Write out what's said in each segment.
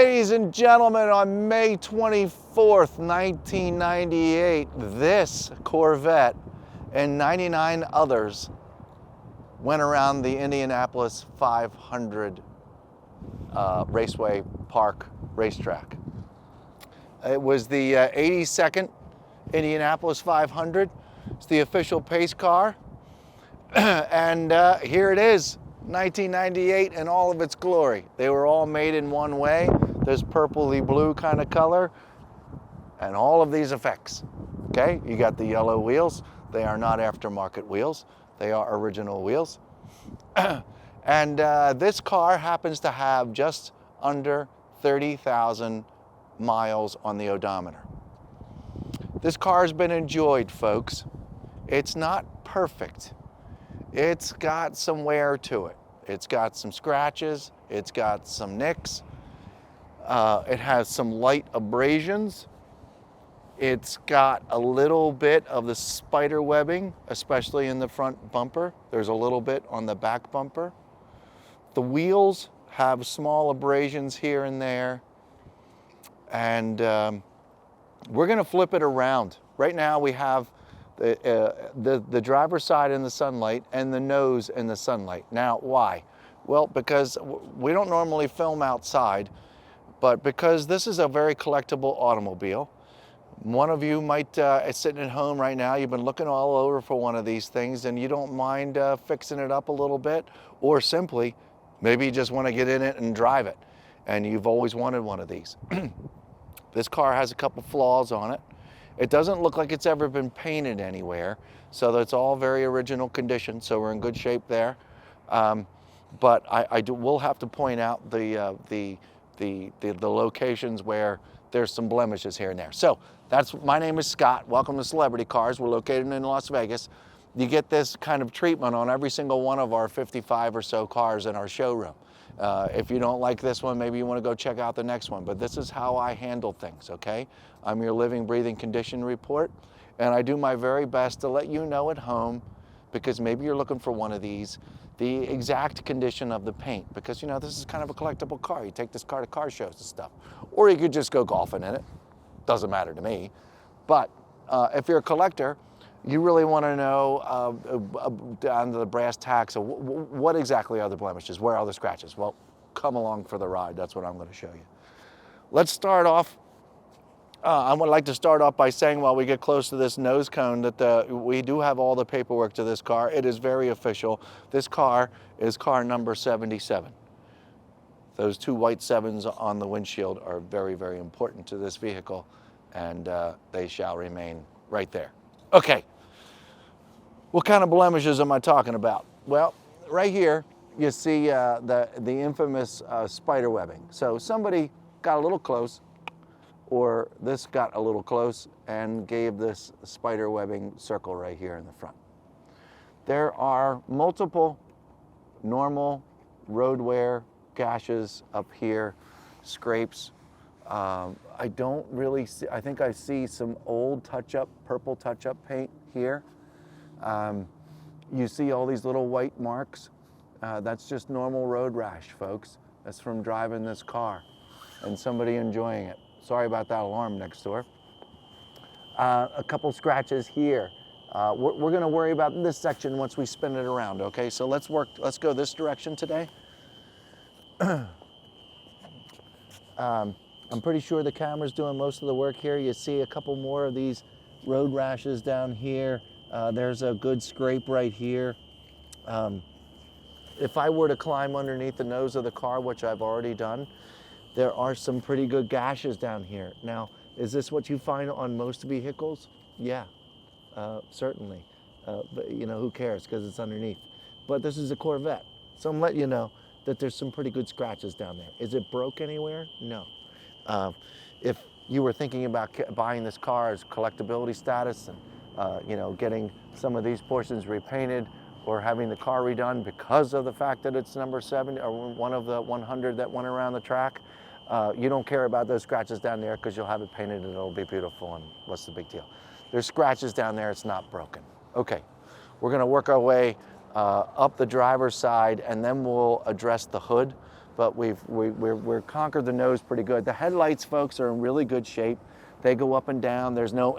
Ladies and gentlemen, on May 24th, 1998, this Corvette and 99 others went around the Indianapolis 500 Raceway Park racetrack. It was the 82nd Indianapolis 500. It's the official pace car. And here it is, 1998 in all of its glory. They were all made in one way, this purpley blue kind of color, and all of these effects. Okay, you got the yellow wheels. They are not aftermarket wheels. They are original wheels. And this car happens to have just under 30,000 miles on the odometer. This car has been enjoyed, folks. It's not perfect. It's got some wear to it. It's got some scratches. It's got some nicks. It has some light abrasions. It's got a little bit of the spider webbing, especially in the front bumper. There's a little bit on the back bumper. The wheels have small abrasions here and there. And we're going to flip it around. Right now we have the driver's side in the sunlight and the nose in the sunlight. Now, why? Well, because we don't normally film outside, but because this is a very collectible automobile. One of you might is sitting at home right now, you've been looking all over for one of these things and you don't mind fixing it up a little bit, or simply, maybe you just want to get in it and drive it, and you've always wanted one of these. This car has a couple flaws on it. It doesn't look like it's ever been painted anywhere, so that's all very original condition, so we're in good shape there. But we'll have to point out the locations where there's some blemishes here and there. So my name is Scott. Welcome to Celebrity Cars. We're located in Las Vegas. You get this kind of treatment on every single one of our 55 or so cars in our showroom. If you don't like this one, maybe you want to go check out the next one. But this is how I handle things, okay? I'm your living, breathing condition report, and I do my very best to let you know at home, because maybe you're looking for one of these, the exact condition of the paint, because you know this is kind of a collectible car. You take this car to car shows and stuff, or you could just go golfing in it. Doesn't matter to me. But if you're a collector, you really want to know down to the brass tacks of what exactly are the blemishes, where are the scratches? Well, come along for the ride. That's what I'm going to show you. Let's start off. I would like to start off by saying, while we get close to this nose cone, that we do have all the paperwork to this car. It is very official. This car is car number 77. Those two white 7s on the windshield are very, very important to this vehicle, and they shall remain right there. Okay. What kind of blemishes am I talking about? Well, right here you see the infamous spider webbing. So somebody got a little close, or this got a little close and gave this spider webbing circle right here in the front. There are multiple normal road wear gashes up here, scrapes. I don't really see, I think I see some old touch-up, purple touch-up paint here. You see all these little white marks. That's just normal road rash, folks. That's from driving this car and somebody enjoying it. Sorry about that alarm next door. A couple scratches here. We're gonna worry about this section once we spin it around, okay? So let's go this direction today. I'm pretty sure the camera's doing most of the work here. You see a couple more of these road rashes down here. There's a good scrape right here. If I were to climb underneath the nose of the car, which I've already done, there are some pretty good gashes down here. Now, is this what you find on most vehicles? Yeah, certainly. But you know, who cares, because it's underneath. But this is a Corvette, so I'm letting you know that there's some pretty good scratches down there. Is it broke anywhere? No. If you were thinking about buying this car as collectability status and you know, getting some of these portions repainted or having the car redone because of the fact that it's number 7 or one of the 100 that went around the track, you don't care about those scratches down there because you'll have it painted and it'll be beautiful, and what's the big deal? There's scratches down there, it's not broken. Okay, we're gonna work our way up the driver's side, and then we'll address the hood, but we're conquered the nose pretty good. The headlights, folks, are in really good shape. They go up and down. There's no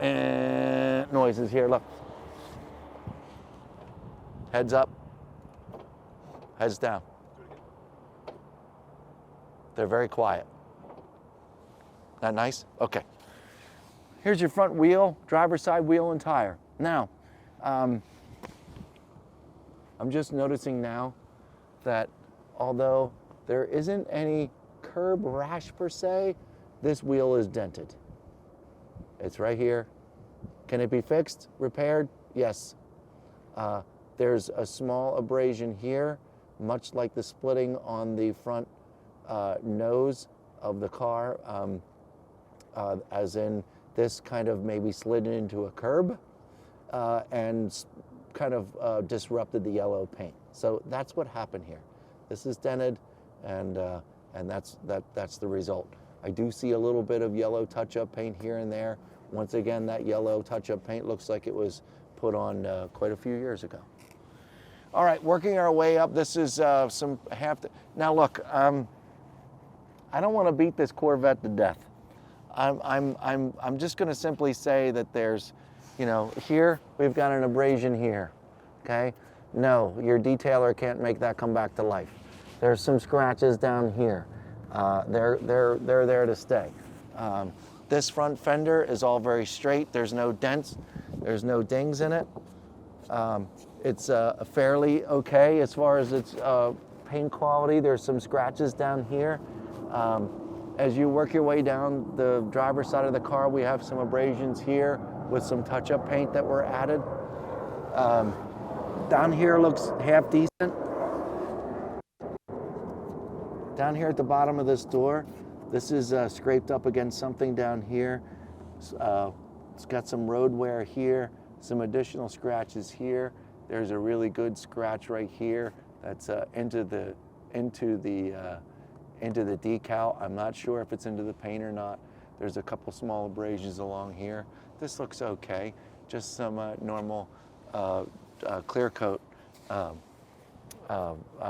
noises here. Look. Heads up, heads down. They're very quiet. That nice? Okay. Here's your front wheel, driver's side wheel and tire. Now, I'm just noticing now that although there isn't any curb rash per se, this wheel is dented. It's right here. Can it be fixed, repaired? Yes. There's a small abrasion here, much like the splitting on the front nose of the car, as in this kind of maybe slid into a curb and kind of disrupted the yellow paint. So that's what happened here. This is dented, and that's the result. I do see a little bit of yellow touch-up paint here and there. Once again, that yellow touch-up paint looks like it was put on quite a few years ago. All right, working our way up. This is some now look, I don't want to beat this Corvette to death. I'm just going to simply say that there's, you know, here we've got an abrasion here. Okay, no, your detailer can't make that come back to life. There's some scratches down here. They're there to stay. This front fender is all very straight. There's no dents. There's no dings in it. It's fairly okay as far as its paint quality. There's some scratches down here. As you work your way down the driver's side of the car, we have some abrasions here with some touch-up paint that were added. Down here looks half decent. Down here at the bottom of this door, this is scraped up against something down here. It's got some road wear here, some additional scratches here. There's a really good scratch right here that's into the decal. I'm not sure if it's into the paint or not. There's a couple small abrasions along here. This looks okay. Just some normal clear coat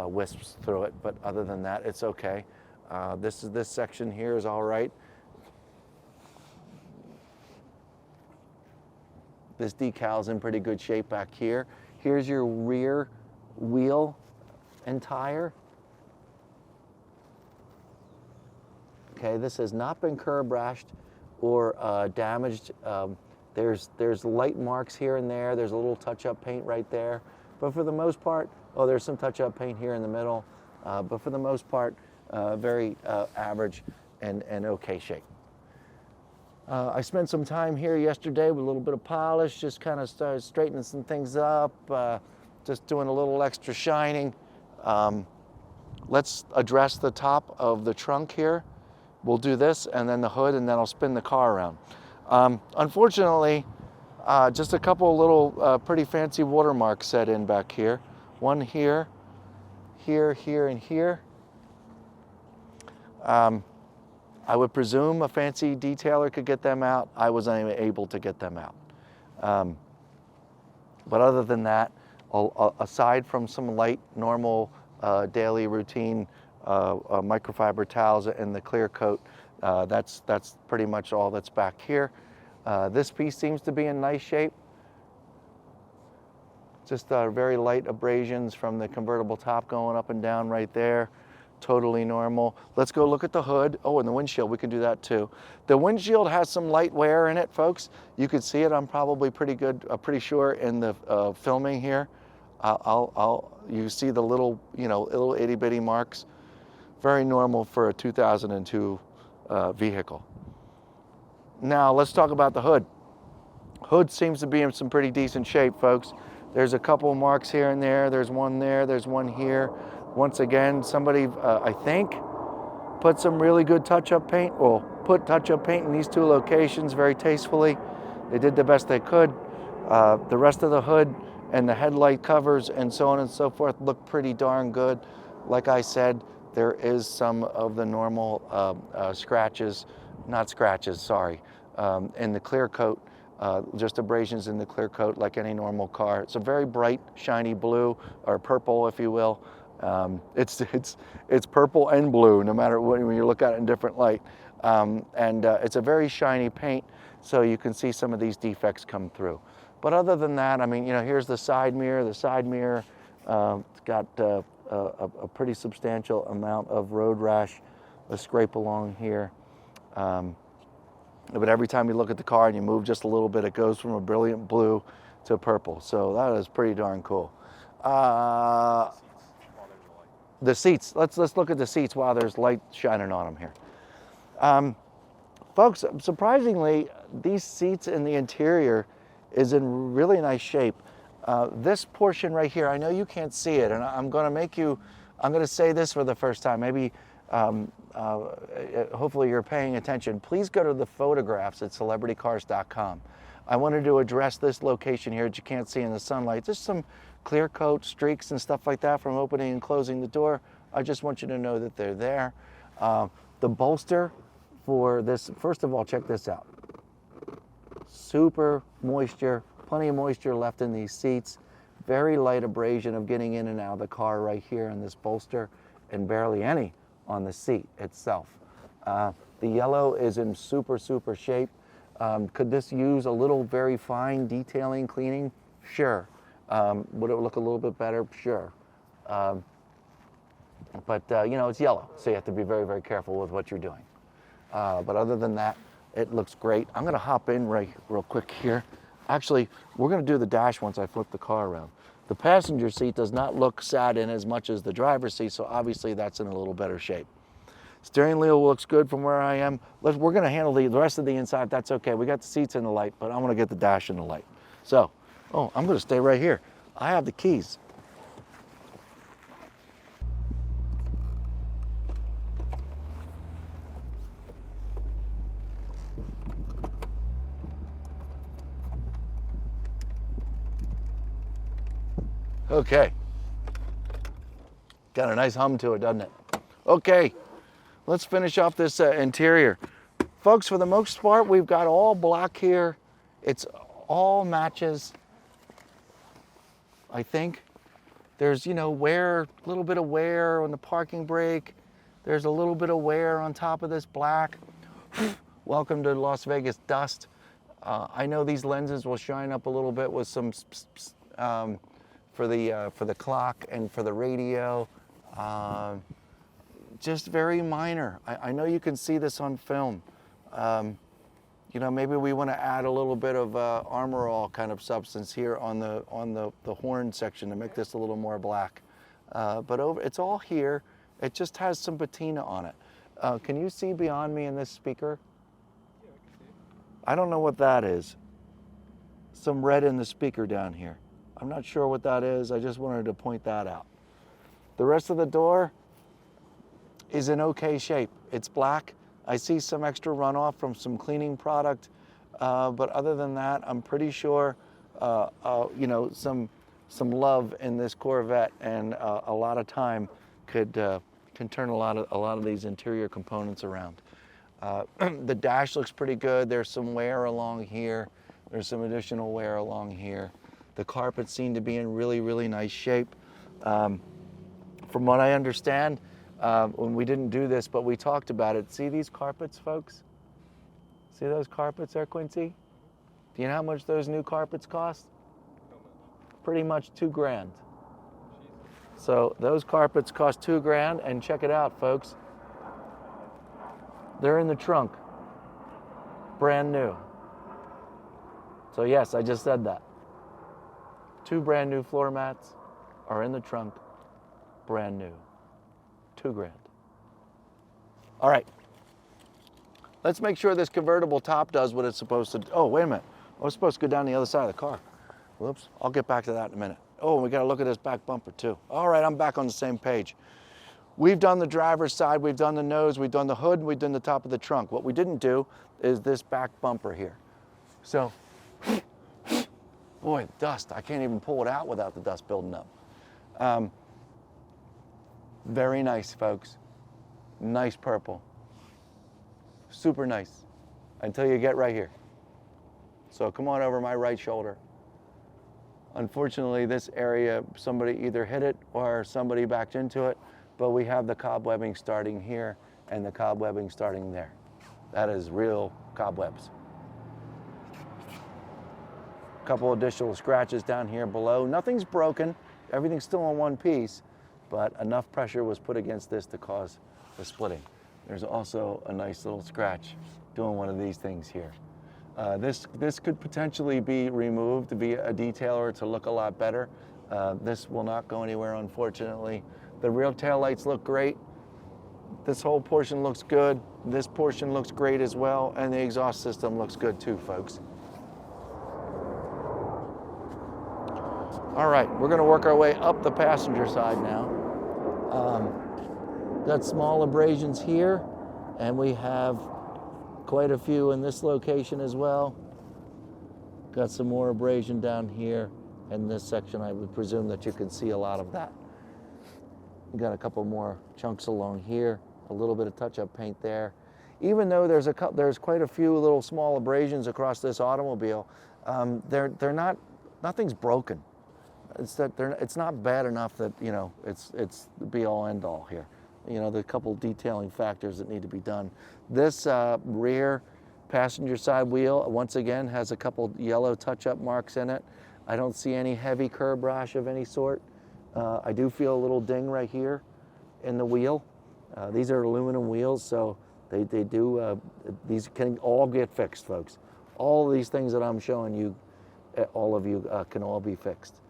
wisps through it, but other than that, it's okay. This section here is all right. This decal's in pretty good shape back here. Here's your rear wheel and tire. Okay, this has not been curb rashed or damaged. There's light marks here and there. There's a little touch-up paint right there. But for the most part, oh, there's some touch-up paint here in the middle. But for the most part, very average and okay shape. I spent some time here yesterday with a little bit of polish, just kind of started straightening some things up, just doing a little extra shining. Let's address the top of the trunk here. We'll do this and then the hood, and then I'll spin the car around. Unfortunately, just a couple of little pretty fancy watermarks set in back here. One here, here, and here. I would presume a fancy detailer could get them out. I was unable to get them out. But other than that, aside from some light, normal, daily routine microfiber towels and the clear coat, that's pretty much all that's back here. This piece seems to be in nice shape. Just very light abrasions from the convertible top going up and down right there. Totally normal. Let's go look at the hood. Oh, and the windshield, we can do that too. The windshield has some light wear in it, folks. You could see it. I'm probably pretty sure in the filming here. You see the little, little itty bitty marks. Very normal for a 2002 vehicle. Now let's talk about the hood. Hood seems to be in some pretty decent shape, folks. There's a couple marks here and there. There's one there. There's one here. Once again, somebody, I think, put some really good touch-up paint. Well, put touch-up paint in these two locations very tastefully. They did the best they could. The rest of the hood and the headlight covers and so on and so forth look pretty darn good. Like I said, there is some of the normal scratches, not scratches, sorry, in the clear coat, just abrasions in the clear coat like any normal car. It's a very bright, shiny blue, or purple, if you will. It's purple and blue, no matter what, when you look at it in different light. It's a very shiny paint, so you can see some of these defects come through. But other than that, I mean, you know, here's the side mirror. The side mirror, it's got a pretty substantial amount of road rash, a scrape along here. But every time you look at the car and you move just a little bit, it goes from a brilliant blue to purple. So that is pretty darn cool. The seats. Let's look at the seats while there's light shining on them here. Folks, surprisingly, these seats in the interior is in really nice shape. This portion right here, I know you can't see it, and I'm going to say this for the first time. Maybe, hopefully you're paying attention. Please go to the photographs at celebritycars.com. I wanted to address this location here that you can't see in the sunlight. Just some clear coat streaks and stuff like that from opening and closing the door. I just want you to know that they're there. The bolster for this, first of all, check this out. Super moisture, plenty of moisture left in these seats. Very light abrasion of getting in and out of the car right here in this bolster, and barely any on the seat itself. The yellow is in super shape. Could this use a little very fine detailing, cleaning? Sure. Would it look a little bit better? Sure. But you know, it's yellow, so you have to be very careful with what you're doing. But other than that, it looks great. I'm gonna hop in real quick here. Actually, we're gonna do the dash once I flip the car around. The passenger seat does not look sat in as much as the driver's seat, so obviously that's in a little better shape. Steering wheel looks good from where I am. We're gonna handle the rest of the inside, that's okay. We got the seats in the light, but I wanna get the dash in the light. So, I'm gonna stay right here. I have the keys. Okay. Got a nice hum to it, doesn't it? Okay, let's finish off this interior. Folks, for the most part, we've got all black here. It's all matches, I think. There's, you know, wear, a little bit of wear on the parking brake. There's a little bit of wear on top of this black. Welcome to Las Vegas dust. I know these lenses will shine up a little bit with some for the clock and for the radio. Just very minor. I know you can see this on film. You know, maybe we want to add a little bit of Armor All kind of substance here on the horn section to make this a little more black. But it's all here. It just has some patina on it. Can you see beyond me in this speaker? Yeah, I can see it. I don't know what that is. Some red in the speaker down here. I'm not sure what that is. I just wanted to point that out. The rest of the door is in okay shape. It's black. I see some extra runoff from some cleaning product, but other than that, I'm pretty sure, you know, some love in this Corvette and a lot of time can turn a lot of these interior components around. The dash looks pretty good. There's some wear along here. There's some additional wear along here. The carpets seem to be in really nice shape. From what I understand, when we didn't do this, but we talked about it. See these carpets, folks? See those carpets there, Quincy? Do you know how much those new carpets cost? How much? Pretty much $2 grand. Jesus. So those carpets cost $2 grand, and check it out, folks. They're in the trunk, brand new. So yes, I just said that. 2 brand new floor mats are in the trunk, brand new. $2 grand. All right. Let's make sure this convertible top does what it's supposed to do. Oh, wait a minute. I was supposed to go down the other side of the car. Whoops. I'll get back to that in a minute. Oh, we got to look at this back bumper too. All right, I'm back on the same page. We've done the driver's side, we've done the nose, we've done the hood, and we've done the top of the trunk. What we didn't do is this back bumper here. So, boy, dust. I can't even pull it out without the dust building up. Very nice, folks. Nice purple. Super nice. Until you get right here. So come on over my right shoulder. Unfortunately, this area, somebody either hit it or somebody backed into it, but we have the cobwebbing starting here and the cobwebbing starting there. That is real cobwebs. A couple additional scratches down here below. Nothing's broken, everything's still in one piece, but enough pressure was put against this to cause the splitting. There's also a nice little scratch doing one of these things here. This could potentially be removed via a detailer to look a lot better. This will not go anywhere, unfortunately. The rear tail lights look great. This whole portion looks good. This portion looks great as well, and the exhaust system looks good too, folks. All right, we're gonna work our way up the passenger side now. Got small abrasions here, and we have quite a few in this location as well. Got some more abrasion down here in this section. I would presume that you can see a lot of that. Got a couple more chunks along here, a little bit of touch-up paint there. Even though there's quite a few little small abrasions across this automobile, nothing's broken. It's not bad enough that, you know, it's the be-all end-all here. You know, the couple detailing factors that need to be done. This rear passenger side wheel, once again, has a couple yellow touch-up marks in it. I don't see any heavy curb rash of any sort. I do feel a little ding right here in the wheel. These are aluminum wheels, so these can all get fixed, folks. All of these things that I'm showing you, all of you can all be fixed.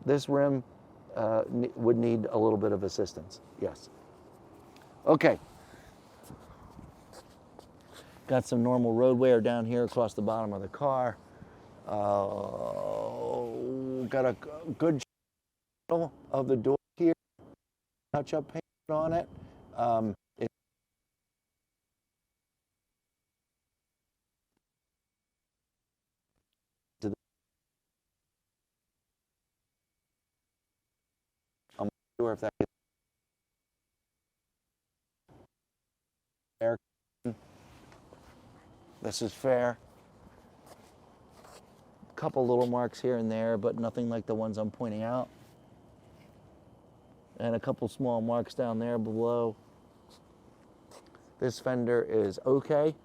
This rim would need a little bit of assistance, yes. Okay. Got some normal road wear down here across the bottom of the car. Got a good of the door here, touch-up paint on it. I'm not sure if that is fair. This is fair. Couple little marks here and there, but nothing like the ones I'm pointing out. And a couple small marks down there below. This fender is okay.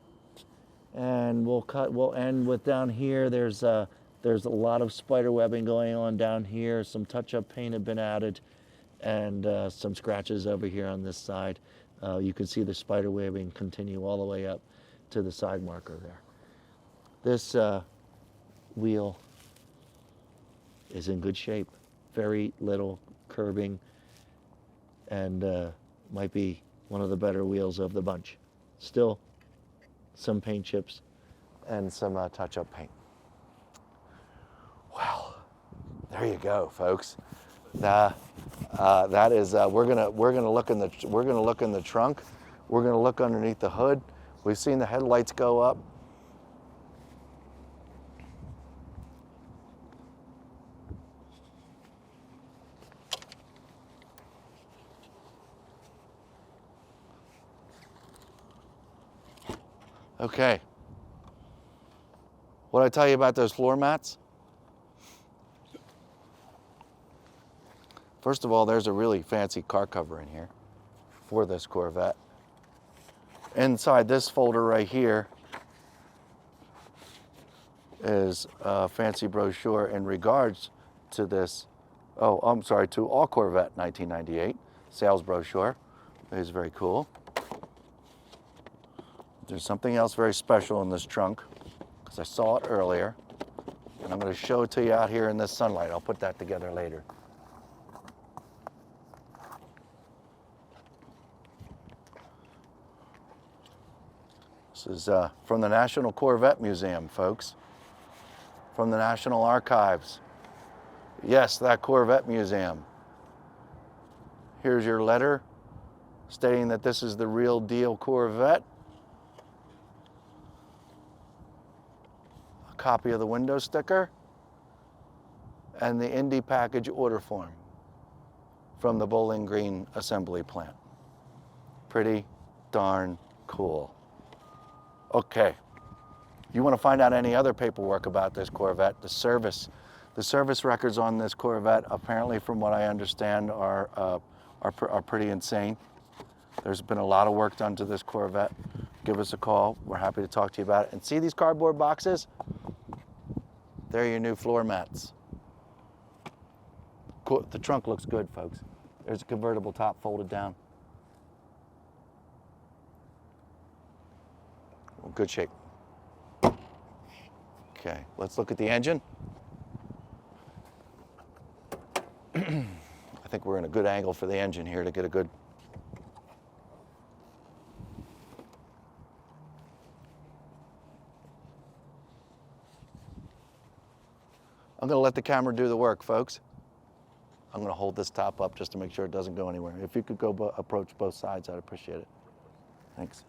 And we'll end with down here. There's a lot of spider webbing going on down here. Some touch-up paint had been added, and some scratches over here on this side. You can see the spider webbing continue all the way up to the side marker there. This wheel is in good shape. Very little curbing, and might be one of the better wheels of the bunch. Still some paint chips and some touch-up paint. Well, there you go, folks. That is we're gonna look in the trunk. We're gonna look underneath the hood. We've seen the headlights go up. Okay. What did I tell you about those floor mats? First of all, there's a really fancy car cover in here for this Corvette. Inside this folder right here is a fancy brochure in regards to this, to All Corvette 1998 sales brochure. It is very cool. There's something else very special in this trunk, because I saw it earlier, and I'm going to show it to you out here in this sunlight. I'll put that together later. This is from the National Corvette Museum, folks, from the National Archives. Yes, that Corvette Museum. Here's your letter stating that this is the real deal Corvette. A copy of the window sticker and the Indy package order form from the Bowling Green assembly plant. Pretty darn cool. Okay, you want to find out any other paperwork about this Corvette, the service The service records on this Corvette, apparently from what I understand, are pretty insane. There's been a lot of work done to this Corvette. Give us a call. We're happy to talk to you about it. And see these cardboard boxes? They're your new floor mats. Cool. The trunk looks good, folks. There's a convertible top folded down. Good shape. Okay, let's look at the engine. I think we're in a good angle for the engine here to get a good. I'm going to let the camera do the work, folks. I'm going to hold this top up just to make sure it doesn't go anywhere. If you could go approach both sides, I'd appreciate it. Thanks.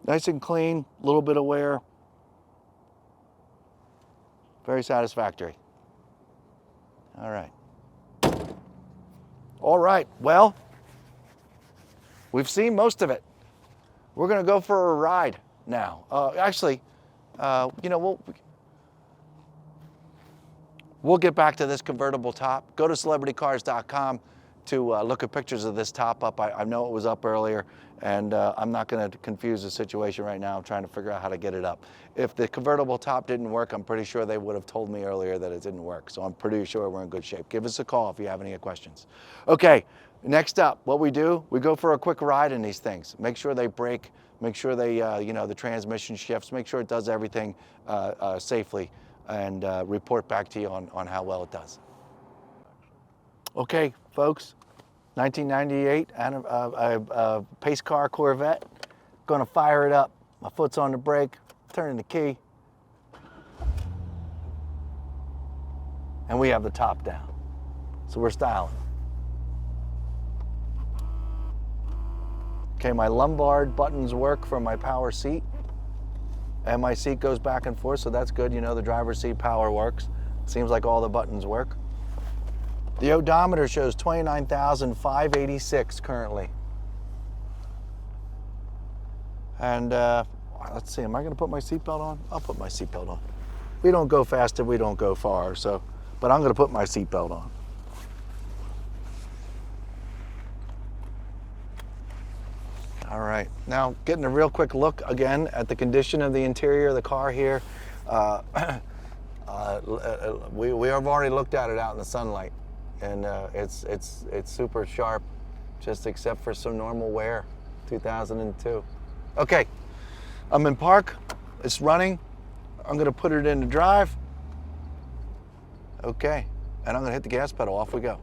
Nice and clean, a little bit of wear. Very satisfactory. All right. All right, well, we've seen most of it. We're gonna go for a ride now. You know, we'll get back to this convertible top. Go to celebritycars.com to look at pictures of this top up. I know it was up earlier, and I'm not going to confuse the situation right now. I'm trying to figure out how to get it up. If the convertible top didn't work, I'm pretty sure they would have told me earlier that it didn't work. So I'm pretty sure we're in good shape. Give us a call if you have any questions. Okay, next up, what we do, we go for a quick ride in these things. Make sure they brake, make sure they, the transmission shifts, make sure it does everything safely, and report back to you on how well it does. Okay, folks, 1998 and pace car Corvette. Gonna fire it up. My foot's on the brake, turning the key, and we have the top down. So we're styling. Okay, my lumbar buttons work for my power seat, and my seat goes back and forth, so that's good. You know, the driver's seat power works. Seems like all the buttons work. The odometer shows 29,586 currently. And let's see, am I gonna put my seatbelt on? I'll put my seatbelt on. We don't go fast if we don't go far, so, but I'm gonna put my seatbelt on. All right, now getting a real quick look again at the condition of the interior of the car here. We have already looked at it out in the sunlight. And it's super sharp, just except for some normal wear, 2002. Okay, I'm in park, it's running. I'm gonna put it into drive. Okay, and I'm gonna hit the gas pedal, off we go.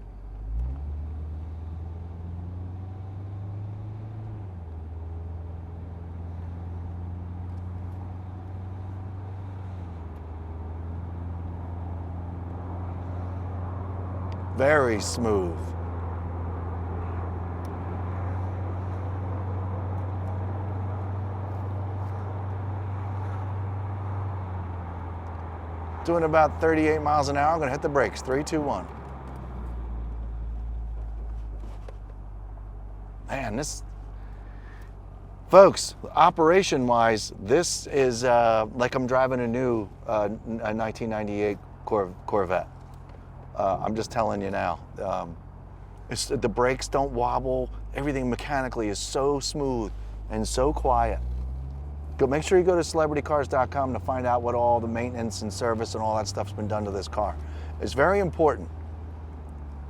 Very smooth. Doing about 38 miles an hour. I'm gonna hit the brakes. 3, 2, 1. Man, this, folks, operation-wise, this is like I'm driving a new 1998 Corvette. I'm just telling you now. The brakes don't wobble. Everything mechanically is so smooth and so quiet. Make sure you go to celebritycars.com to find out what all the maintenance and service and all that stuff's been done to this car. It's very important.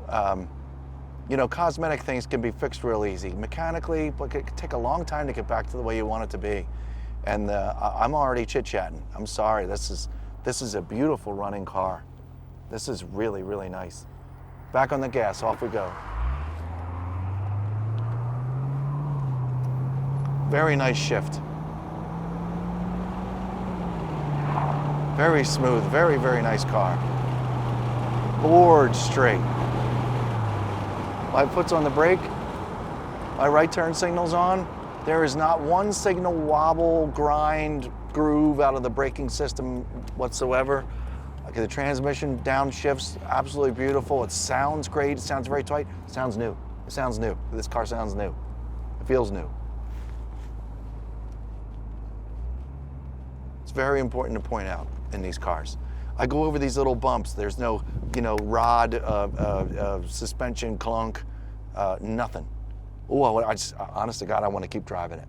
You know, cosmetic things can be fixed real easy. Mechanically, but it can take a long time to get back to the way you want it to be. And I'm already chit-chatting. I'm sorry. This is a beautiful running car. This is really, really nice. Back on the gas, off we go. Very nice shift. Very smooth, very, very nice car. Board straight. My foot's on the brake. My right turn signal's on. There is not one signal wobble, grind, groove out of the braking system whatsoever. Okay, the transmission downshifts, absolutely beautiful. It sounds great. It sounds very tight. It sounds new. It sounds new. This car sounds new. It feels new. It's very important to point out in these cars. I go over these little bumps. There's no, rod, suspension clunk, nothing. Oh, honest to God, I want to keep driving it.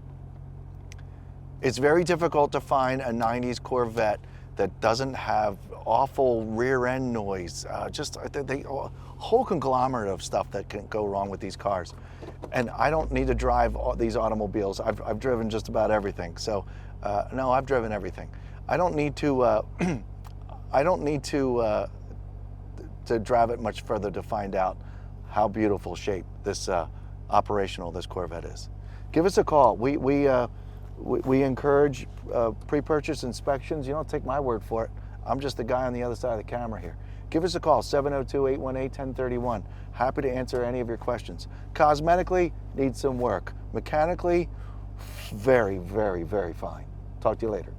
It's very difficult to find a 90s Corvette that doesn't have awful rear end noise. A whole conglomerate of stuff that can go wrong with these cars. And I don't need to drive these automobiles. I've driven just about everything. So, no, I've driven everything. I don't need to. I don't need to drive it much further to find out how beautiful shape this this Corvette is. Give us a call. We encourage pre-purchase inspections. You don't take my word for it. I'm just the guy on the other side of the camera here. Give us a call, 702-818-1031. Happy to answer any of your questions. Cosmetically, needs some work. Mechanically, very, very, very fine. Talk to you later.